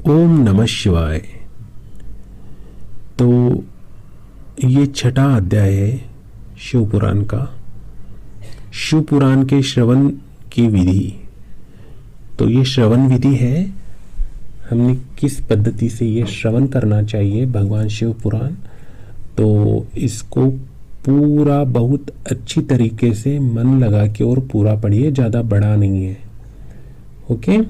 ओम नमः शिवाय। तो ये छठा अध्याय है शिव पुराण का। शिव पुराण के श्रवण की विधि। तो ये श्रवण विधि है, हमने किस पद्धति से ये श्रवण करना चाहिए भगवान शिव पुराण। तो इसको पूरा बहुत अच्छी तरीके से मन लगा के और पूरा पढ़िए, ज़्यादा बड़ा नहीं है। ओके।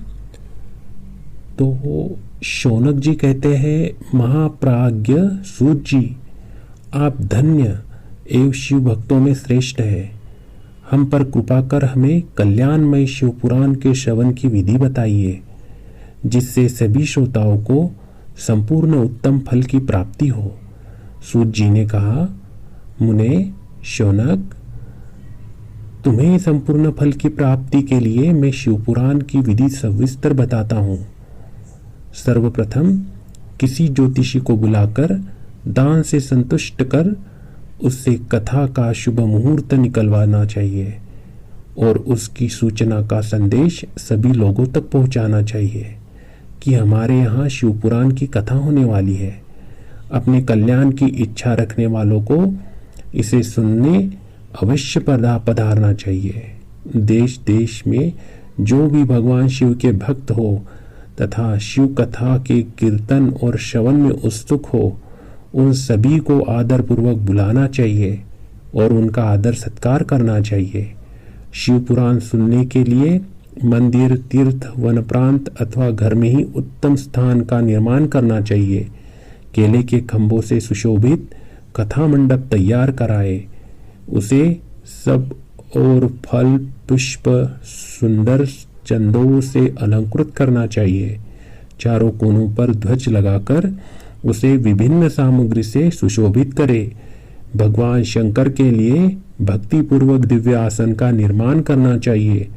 तो शौनक जी कहते हैं, महाप्राज्ञ सूत जी, आप धन्य एवं शिव भक्तों में श्रेष्ठ है। हम पर कृपा कर हमें कल्याणमय शिव पुराण के श्रवण की विधि बताइए, जिससे सभी श्रोताओं को संपूर्ण उत्तम फल की प्राप्ति हो। सूत जी ने कहा, मुने शौनक, तुम्हें संपूर्ण फल की प्राप्ति के लिए मैं शिव पुराण की विधि सविस्तर बताता हूँ। सर्वप्रथम किसी ज्योतिषी को बुलाकर दान से संतुष्ट कर उससे कथा का शुभ मुहूर्त निकलवाना चाहिए और उसकी सूचना का संदेश सभी लोगों तक पहुंचाना चाहिए कि हमारे यहाँ शिव पुराण की कथा होने वाली है। अपने कल्याण की इच्छा रखने वालों को इसे सुनने अवश्य पधारना चाहिए। देश देश में जो भी भगवान शिव के भक्त हो तथा शिव कथा के कीर्तन और श्रवण में उत्सुक हो, उन सभी को आदर पूर्वक बुलाना चाहिए और उनका आदर सत्कार करना चाहिए। शिव पुराण सुनने के लिए मंदिर, तीर्थ, वन प्रांत अथवा घर में ही उत्तम स्थान का निर्माण करना चाहिए। केले के खंभों से सुशोभित कथा मंडप तैयार कराए, उसे सब और फल, पुष्प, सुंदर चंदों से अलंकृत करना चाहिए। चारों कोनों पर ध्वज लगाकर उसे विभिन्न सामग्री से सुशोभित करे। भगवान शंकर के लिए भक्ति पूर्वक दिव्य आसन का निर्माण करना चाहिए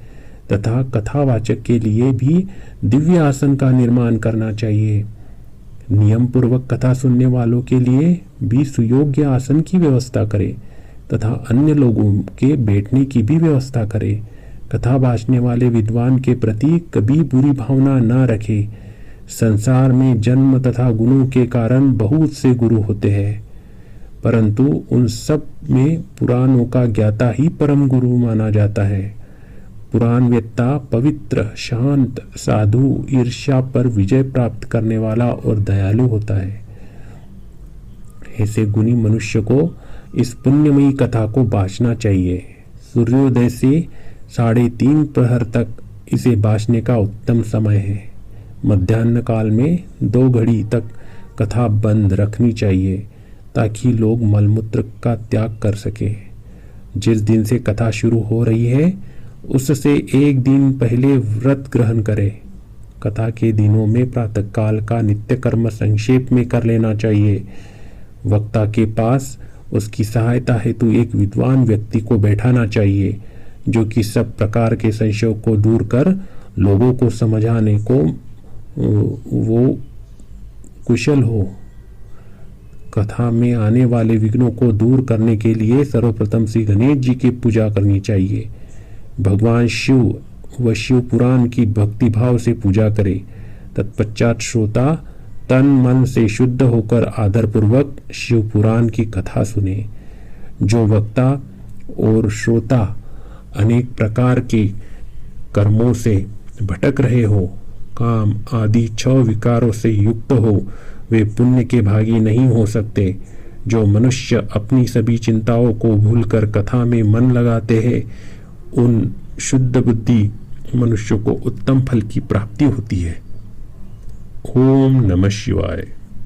तथा कथावाचक के लिए भी दिव्य आसन का निर्माण करना चाहिए। नियम पूर्वक कथा सुनने वालों के लिए भी सुयोग्य आसन की व्यवस्था करे तथा अन्य लोगों के बैठने की भी व्यवस्था करे। कथा बाँचने वाले विद्वान के प्रति कभी बुरी भावना न रखे। संसार में जन्म तथा गुणों के कारण बहुत से गुरु होते हैं, परंतु उन सब में पुराणों का ज्ञाता ही परम गुरु माना जाता है। पुराण वेत्ता पवित्र, शांत, साधु, ईर्ष्या पर विजय प्राप्त करने वाला और दयालु होता है। ऐसे गुणी मनुष्य को इस पुण्यमयी कथा को बाँचना चाहिए। सूर्योदय से 3:30 प्रहर तक इसे बाँचने का उत्तम समय है। मध्याह्न काल में 2 घड़ी तक कथा बंद रखनी चाहिए ताकि लोग मलमूत्र का त्याग कर सके। जिस दिन से कथा शुरू हो रही है उससे 1 दिन पहले व्रत ग्रहण करें। कथा के दिनों में प्रातःकाल का नित्य कर्म संक्षेप में कर लेना चाहिए। वक्ता के पास उसकी सहायता हेतु एक विद्वान व्यक्ति को बैठाना चाहिए जो कि सब प्रकार के संशयों को दूर कर लोगों को समझाने को वो कुशल हो। कथा में आने वाले विघ्नों को दूर करने के लिए सर्वप्रथम श्री गणेश जी की पूजा करनी चाहिए। भगवान शिव व शिव पुराण की भक्ति भाव से पूजा करे। तत्पश्चात श्रोता तन मन से शुद्ध होकर आदर पूर्वक शिव पुराण की कथा सुने। जो वक्ता और श्रोता अनेक प्रकार के कर्मों से भटक रहे हो, काम आदि 6 विकारों से युक्त हो, वे पुण्य के भागी नहीं हो सकते। जो मनुष्य अपनी सभी चिंताओं को भूलकर कथा में मन लगाते हैं, उन शुद्ध बुद्धि मनुष्य को उत्तम फल की प्राप्ति होती है। ओम नमः शिवाय।